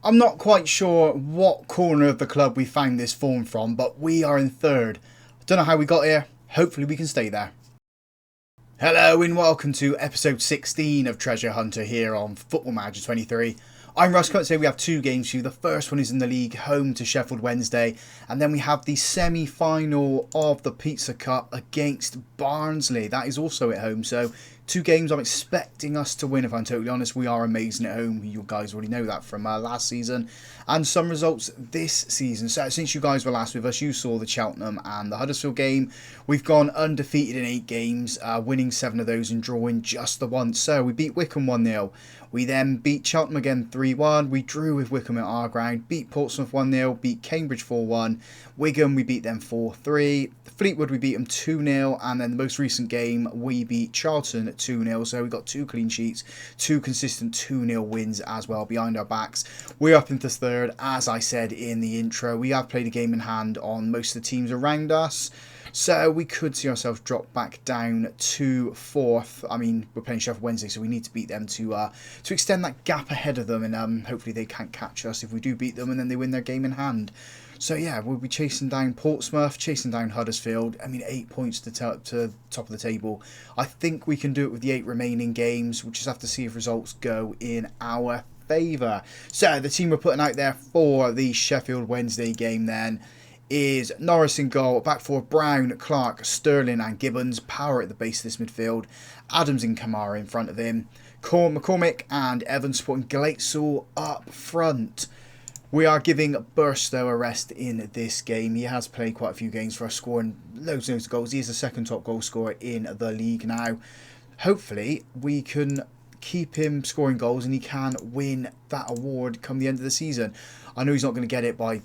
I'm not quite sure what corner of the club we found this form from, but we are in third. I don't know how we got here. Hopefully we can stay there. Hello and welcome to episode 16 of Treasure Hunter here on Football Manager 23. I'm Russ. Today we have two games for you. The first one is in the league, home to Sheffield Wednesday, and then we have the semi-final of the Pizza Cup against Barnsley. That is also at home, so two games I'm expecting us to win. If I'm totally honest, we are amazing at home. You guys already know that from last season, and some results this season. So since you guys were last with us, you saw the Cheltenham and the Huddersfield game. We've gone undefeated in 8 games, winning 7 of those and drawing just the one. So we beat Wycombe 1-0. We then beat Cheltenham again 3-1. We drew with Wycombe at our ground. Beat Portsmouth 1-0. Beat Cambridge 4-1. Wigan, we beat them 4-3. Fleetwood, we beat them 2-0. And then the most recent game, we beat Charlton 2-0. So we got 2 clean sheets, 2 consistent 2-0 wins as well behind our backs. We're up into third. As I said in the intro, we have played a game in hand on most of the teams around us. So we could see ourselves drop back down to 4th. I mean, we're playing Sheffield Wednesday, so we need to beat them to extend that gap ahead of them, and hopefully they can't catch us if we do beat them and then they win their game in hand. So yeah, we'll be chasing down Portsmouth, chasing down Huddersfield. I mean, 8 points to top of the table. I think we can do it with the 8 remaining games. We'll just have to see if results go in our favour. So the team we're putting out there for the Sheffield Wednesday game then is Norris in goal, back four Brown, Clark, Sterling and Gibbons, power at the base of this midfield, Adams and Kamara in front of him, McCormick and Evans supporting Glatzel up front. We are giving Burstow a rest in this game. He has played quite a few games for us, scoring loads and loads of goals. He is the second top goal scorer in the league now. Hopefully we can keep him scoring goals and he can win that award come the end of the season. I know he's not going to get it by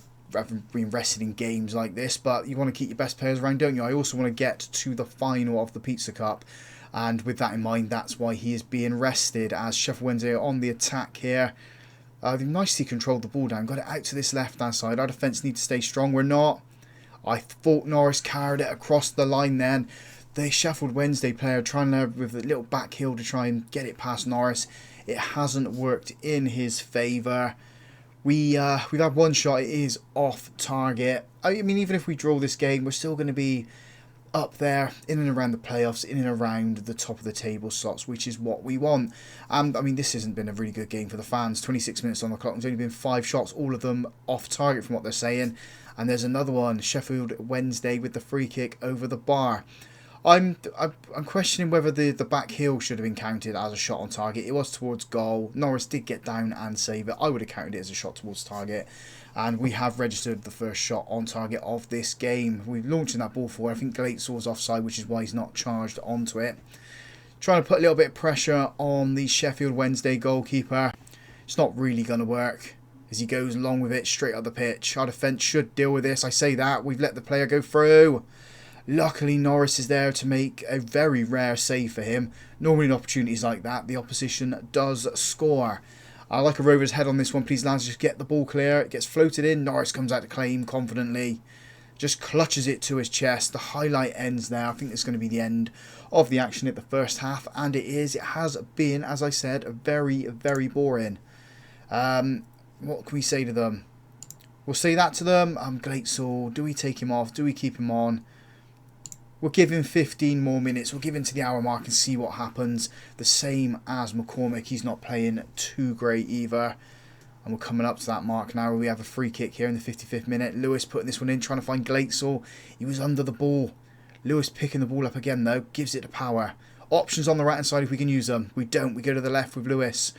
being rested in games like this, but you want to keep your best players around, don't you? I also want to get to the final of the Pizza Cup, and with that in mind, that's why he is being rested, as Sheffield Wednesday are on the attack here. They've nicely controlled the ball down, got it out to this left hand side. Our defence needs to stay strong. We're not. I thought Norris carried it across the line then. The Sheffield Wednesday player trying to, with a little back heel, to try and get it past Norris. It hasn't worked in his favour. We've had one shot, it is off target. I mean, even if we draw this game, we're still going to be up there, in and around the playoffs, in and around the top of the table slots, which is what we want. And I mean, this hasn't been a really good game for the fans. 26 minutes on the clock, there's only been 5 shots, all of them off target from what they're saying. And there's another one, Sheffield Wednesday with the free kick over the bar. I'm questioning whether the back heel should have been counted as a shot on target. It was towards goal. Norris did get down and save it. I would have counted it as a shot towards target. And we have registered the first shot on target of this game. We're launching that ball forward. I think Glatzel was offside, which is why he's not charged onto it. Trying to put a little bit of pressure on the Sheffield Wednesday goalkeeper. It's not really going to work as he goes along with it straight up the pitch. Our defence should deal with this. I say that. We've let the player go through. Luckily, Norris is there to make a very rare save for him. Normally in opportunities like that, the opposition does score. I like a rover's head on this one. Please, lads, just get the ball clear. It gets floated in. Norris comes out to claim confidently. Just clutches it to his chest. The highlight ends there. I think it's going to be the end of the action at the first half. And it is. It has been, as I said, very, very boring. What can we say to them? We'll say that to them. Glatzel, do we take him off? Do we keep him on? We'll give him 15 more minutes. We'll give him to the hour mark and see what happens. The same as McCormick. He's not playing too great either. And we're coming up to that mark now. We have a free kick here in the 55th minute. Lewis putting this one in, trying to find Glatzel. He was under the ball. Lewis picking the ball up again though. Gives it to power. Options on the right hand side if we can use them. We don't. We go to the left with Lewis.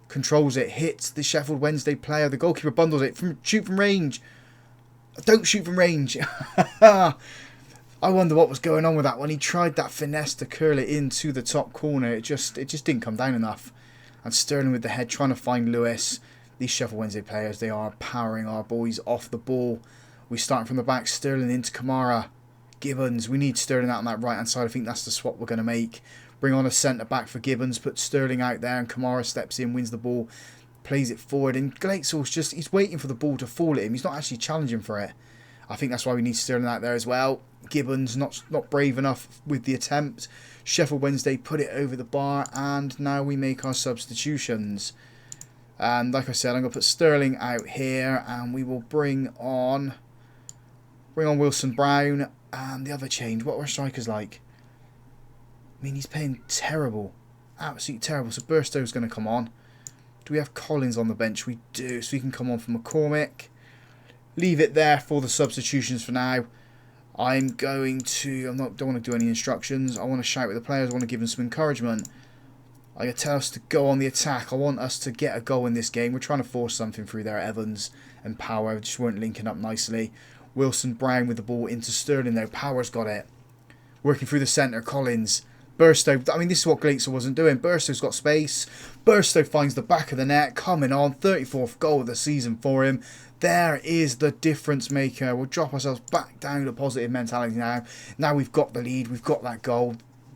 Controls it. Hits the Sheffield Wednesday player. The goalkeeper bundles it. Shoot from range. Don't shoot from range. I wonder what was going on with that one. He tried that finesse to curl it into the top corner. It just didn't come down enough. And Sterling with the head trying to find Lewis. These Sheffield Wednesday players, they are powering our boys off the ball. We start from the back. Sterling into Kamara. Gibbons. We need Sterling out on that right hand side. I think that's the swap we're going to make. Bring on a centre back for Gibbons. Put Sterling out there and Kamara steps in, wins the ball. Plays it forward. And Glatzel's just, he's waiting for the ball to fall at him. He's not actually challenging for it. I think that's why we need Sterling out there as well. Gibbons not brave enough with the attempt. Sheffield Wednesday put it over the bar, and now we make our substitutions. And like I said, I'm going to put Sterling out here, and we will bring on Wilson Brown. And the other change, what were strikers like? I mean, he's playing terrible. Absolutely terrible. So Burstow's going to come on. Do we have Collins on the bench? We do. So he can come on for McCormick. Leave it there for the substitutions for now. I'm going to... don't want to do any instructions. I want to shout with the players. I want to give them some encouragement. I tell us to go on the attack. I want us to get a goal in this game. We're trying to force something through there. Evans and Power just weren't linking up nicely. Wilson Brown with the ball into Sterling though. Power's got it. Working through the centre. Collins. Burstow. I mean, this is what Glazer wasn't doing. Burstow's got space. Burstow finds the back of the net. Coming on. 34th goal of the season for him. There is the difference maker. We'll drop ourselves back down to positive mentality now. Now we've got the lead. We've got that goal.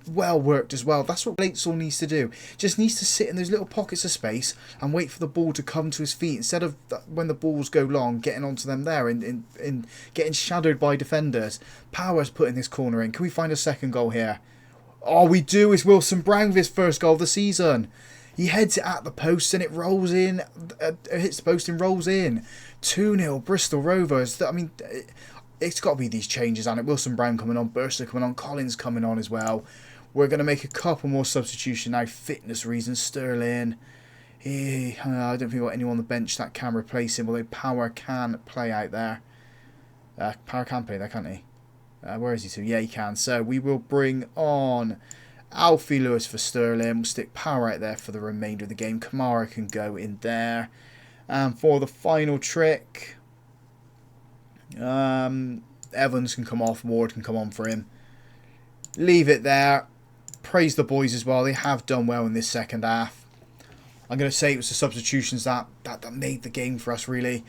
Well worked as well. That's what Glazer needs to do. Just needs to sit in those little pockets of space and wait for the ball to come to his feet instead of when the balls go long getting onto them there and getting shadowed by defenders. Power's putting this corner in. Can we find a second goal here? Oh, we do. Is Wilson Brown with his first goal of the season. He heads it at the post and it rolls in. Hits the post and rolls in. 2-0 Bristol Rovers. I mean, it's got to be these changes on it. Wilson Brown coming on. Burster coming on. Collins coming on as well. We're going to make a couple more substitutions now. Fitness reasons. Sterling. I don't think we've got anyone on the bench that can replace him. Although Power can play out there. Power can play there, can't he? Where is he to? Yeah, he can. So we will bring on Alfie Lewis for Sterling. We'll stick Power out there for the remainder of the game. Kamara can go in there. And for the final trick, Evans can come off. Ward can come on for him. Leave it there. Praise the boys as well. They have done well in this second half. I'm going to say it was the substitutions that made the game for us really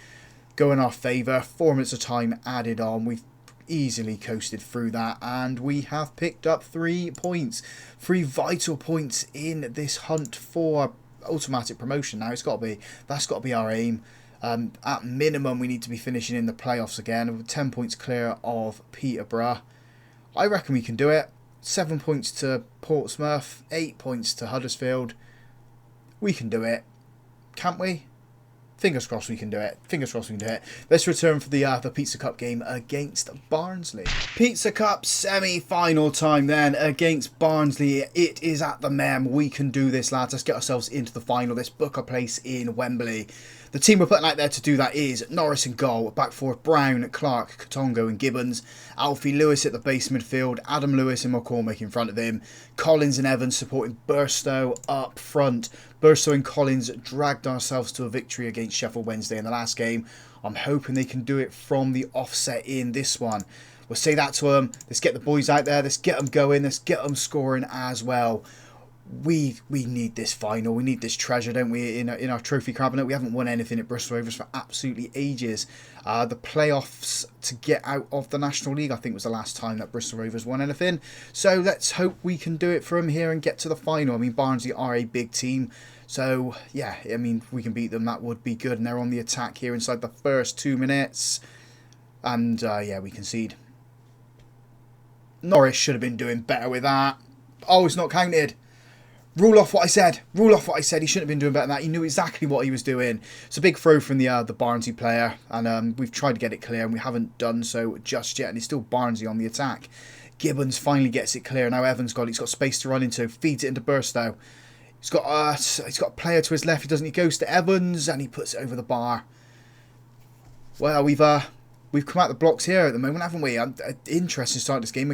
go in our favour. 4 minutes of time added on. We've easily coasted through that, and we have picked up 3 points. 3 vital points in this hunt for automatic promotion. Now that's got to be our aim. At minimum, we need to be finishing in the playoffs again. We're 10 points clear of Peterborough. I reckon we can do it. 7 points to Portsmouth, 8 points to Huddersfield. We can do it, can't we? Fingers crossed we can do it. Fingers crossed we can do it. Let's return for the Pizza Cup game against Barnsley. Pizza Cup semi-final time then against Barnsley. It is at the Mem. We can do this, lads. Let's get ourselves into the final. Let's book a place in Wembley. The team we're putting out there to do that is Norris in goal, back four Brown, Clark, Katongo and Gibbons, Alfie Lewis at the base midfield, Adam Lewis and McCormick in front of him, Collins and Evans supporting Burstow up front. Burstow and Collins dragged ourselves to a victory against Sheffield Wednesday in the last game. I'm hoping they can do it from the offset in this one. We'll say that to them. Let's get the boys out there. Let's get them going. Let's get them scoring as well. We need this final. We need this treasure, don't we, in our trophy cabinet. We haven't won anything at Bristol Rovers for absolutely ages. The playoffs to get out of the National League, I think, was the last time that Bristol Rovers won anything. So let's hope we can do it for them here and get to the final. I mean, Barnsley are a big team. So, yeah, I mean, if we can beat them, that would be good. And they're on the attack here inside the first 2 minutes. And, yeah, we concede. Norris should have been doing better with that. Oh, it's not counted. Rule off what I said. Rule off what I said. He shouldn't have been doing better than that. He knew exactly what he was doing. It's a big throw from the Barnsley player. And we've tried to get it clear and we haven't done so just yet. And it's still Barnsley on the attack. Gibbons finally gets it clear. Now Evans got it. He's got space to run into. Feeds it into Burstow. He's got a player to his left. He goes to Evans and he puts it over the bar. Well, we've come out the blocks here at the moment, haven't we? Interesting start to this game.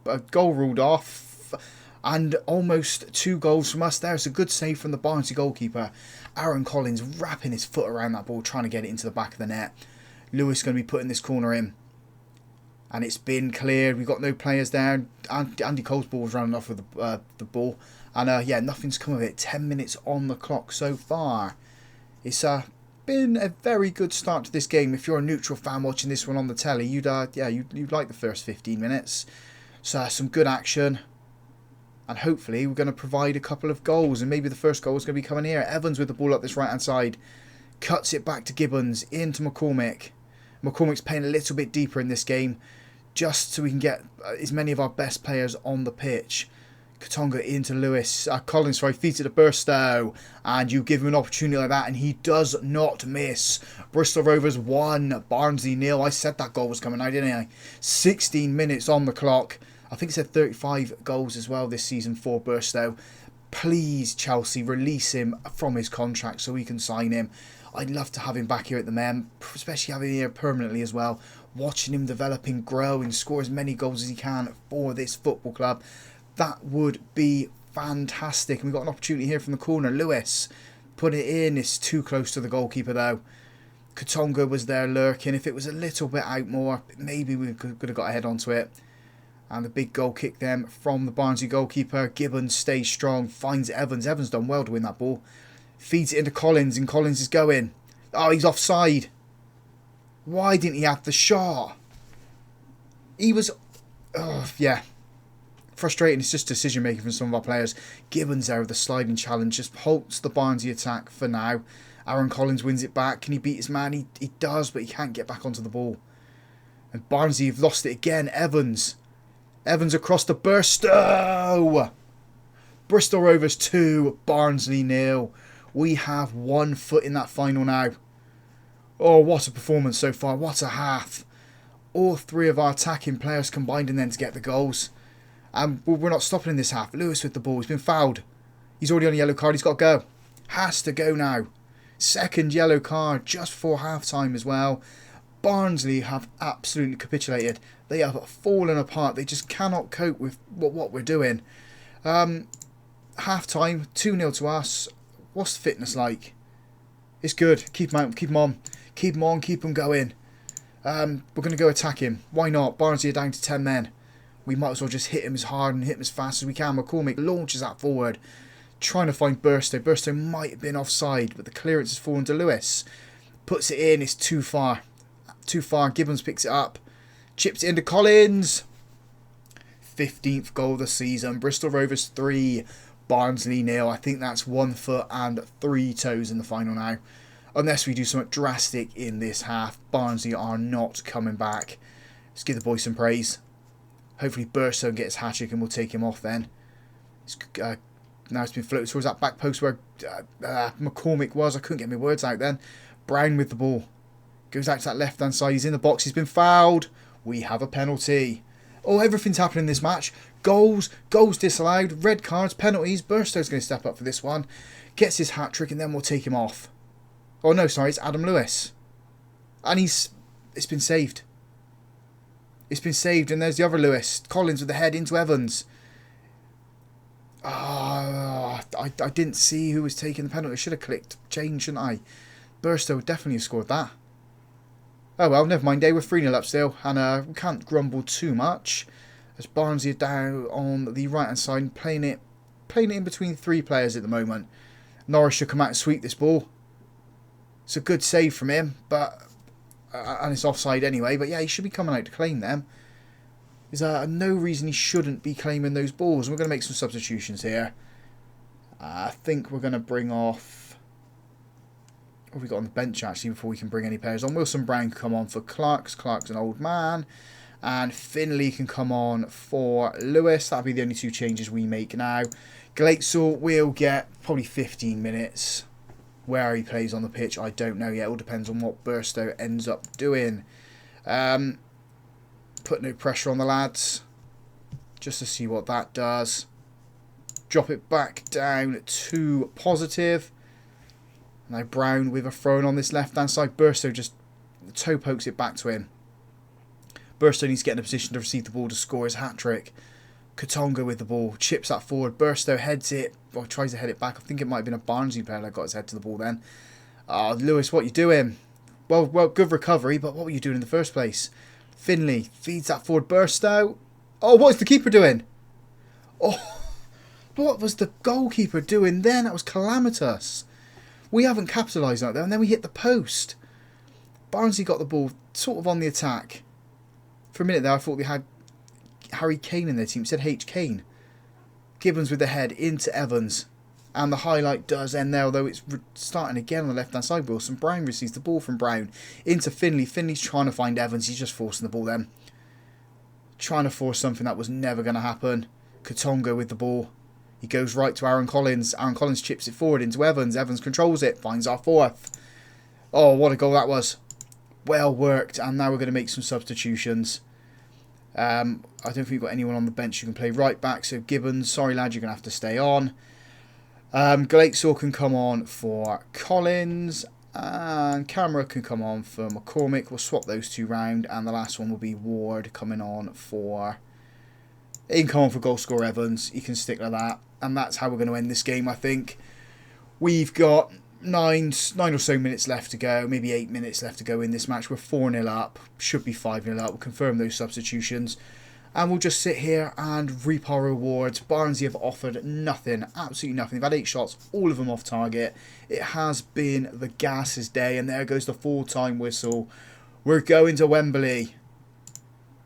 A goal ruled off. And almost 2 goals from us there. It's a good save from the Barnsley goalkeeper. Aaron Collins wrapping his foot around that ball, trying to get it into the back of the net. Lewis going to be putting this corner in. And it's been cleared. We've got no players there. Andy Cole's ball was running off with the ball. And yeah, nothing's come of it. 10 minutes on the clock so far. It's been a very good start to this game. If you're a neutral fan watching this one on the telly, you'd like the first 15 minutes. So some good action. And hopefully we're going to provide a couple of goals. And maybe the first goal is going to be coming here. Evans with the ball up this right-hand side. Cuts it back to Gibbons. Into McCormick. McCormick's playing a little bit deeper in this game. Just so we can get as many of our best players on the pitch. Katonga into Lewis. Collins, sorry, feeds it to Burstow. And you give him an opportunity like that, and he does not miss. Bristol Rovers 1, Barnsley 0. I said that goal was coming out, didn't I? 16 minutes on the clock. I think it said 35 goals as well this season for Burstow. Please, Chelsea, release him from his contract so we can sign him. I'd love to have him back here at the Mem, especially having him here permanently as well. Watching him develop and grow and score as many goals as he can for this football club. That would be fantastic. And we've got an opportunity here from the corner. Lewis put it in. It's too close to the goalkeeper though. Katonga was there lurking. If it was a little bit out more, maybe we could have got a head onto it. And the big goal kick then from the Barnsley goalkeeper. Gibbons stays strong, finds Evans. Evans done well to win that ball. Feeds it into Collins, and Collins is going. Oh, he's offside. Why didn't he have the shot? He was... Oh, yeah. Frustrating. It's just decision making from some of our players. Gibbons there with the sliding challenge. Just halts the Barnsley attack for now. Aaron Collins wins it back. Can he beat his man? He does, but he can't get back onto the ball. And Barnsley have lost it again. Evans across the Burstow. Bristol Rovers 2, Barnsley 0. We have 1 foot in that final now. Oh, what a performance so far. What a half. All 3 of our attacking players combining then to get the goals. And we're not stopping in this half. Lewis with the ball. He's been fouled. He's already on a yellow card. He's got to go. Has to go now. Second yellow card just before half-time as well. Barnsley have absolutely capitulated. They have fallen apart. They just cannot cope with what we're doing. Half-time, 2-0 to us. What's the fitness like? It's good. Keep him out. Keep him on. Keep him on. Keep him going. We're going to go attack him. Why not? Barnsley are down to 10 men. We might as well just hit him as hard and hit him as fast as we can. McCormick launches that forward. Trying to find Burstow. Burstow might have been offside, but the clearance has fallen to Lewis. Puts it in. It's too far. Too far. Gibbons picks it up. Chips it into Collins. 15th goal of the season. Bristol Rovers 3. Barnsley 0. I think that's 1 foot and 3 toes in the final now. Unless we do something drastic in this half. Barnsley are not coming back. Let's give the boys some praise. Hopefully Burstow gets hat-trick and we'll take him off then. Now it's been floated towards that back post where McCormick was. I couldn't get my words out then. Brown with the ball. Goes out to that left-hand side. He's in the box. He's been fouled. We have a penalty. Oh, everything's happening in this match. Goals disallowed, red cards, penalties. Burstow's going to step up for this one. Gets his hat-trick and then we'll take him off. Oh no, sorry, it's Adam Lewis. And it's been saved. It's been saved and there's the other Lewis. Collins with the head into Evans. I didn't see who was taking the penalty. I should have clicked change, shouldn't I? Burstow would definitely have scored that. Oh well, never mind. They were 3-0 up still, and we can't grumble too much. As Barnsley are down on the right hand side, playing it in between 3 players at the moment. Norris should come out and sweep this ball. It's a good save from him, but and it's offside anyway. But yeah, he should be coming out to claim them. There's no reason he shouldn't be claiming those balls. And we're going to make some substitutions here. I think we're going to bring off... What have we got on the bench, actually, before we can bring any players on? Wilson Brown can come on for Clark's. Clark's an old man. And Finley can come on for Lewis. That'll be the only 2 changes we make now. Glatzel will get probably 15 minutes. Where he plays on the pitch, I don't know yet. It all depends on what Burstow ends up doing. Put no pressure on the lads. Just to see what that does. Drop it back down to positive. Now Brown with a throw on this left-hand side. Burstow just toe pokes it back to him. Burstow needs to get in a position to receive the ball to score his hat-trick. Katonga with the ball. Chips that forward. Burstow heads it. Or tries to head it back. I think it might have been a Barnsley player that got his head to the ball then. Lewis, what are you doing? Well, good recovery, but what were you doing in the first place? Finley feeds that forward. Burstow. Oh, what is the keeper doing? Oh, what was the goalkeeper doing then? That was calamitous. We haven't capitalised on it though, and then we hit the post. Barnsley got the ball sort of on the attack. For a minute there, I thought they had Harry Kane in their team. It said H. Kane. Gibbons with the head into Evans. And the highlight does end there, although it's starting again on the left-hand side. Wilson Brown receives the ball from Brown into Finley. Finley's trying to find Evans. He's just forcing the ball then. Trying to force something that was never going to happen. Katonga with the ball. He goes right to Aaron Collins. Aaron Collins chips it forward into Evans. Evans controls it. Finds our fourth. Oh, what a goal that was. Well worked. And now we're going to make some substitutions. I don't think we've got anyone on the bench who can play right back. So Gibbons, sorry lad, you're going to have to stay on. Galaxor can come on for Collins. And Camera can come on for McCormick. We'll swap those two round. And the last one will be Ward coming on for... He can come on for goal scorer Evans. He can stick like that. And that's how we're going to end this game, I think. We've got nine or so minutes left to go. Maybe 8 minutes left to go in this match. We're 4-0 up. Should be 5-0 up. We'll confirm those substitutions. And we'll just sit here and reap our rewards. Barnsley have offered nothing. Absolutely nothing. They've had 8 shots. All of them off target. It has been the gases day. And there goes the full-time whistle. We're going to Wembley.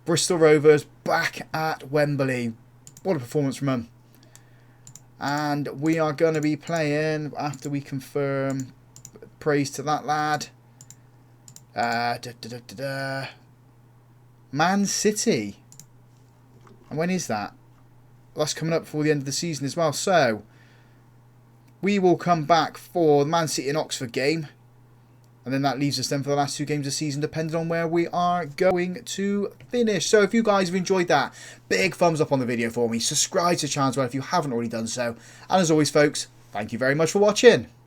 Bristol Rovers back at Wembley. What a performance from them. And we are going to be playing, after we confirm, praise to that lad, Man City. And when is that? Well, that's coming up before the end of the season as well. So, we will come back for the Man City and Oxford game. And then that leaves us then for the last 2 games of the season, depending on where we are going to finish. So if you guys have enjoyed that, big thumbs up on the video for me. Subscribe to the channel as well if you haven't already done so. And as always, folks, thank you very much for watching.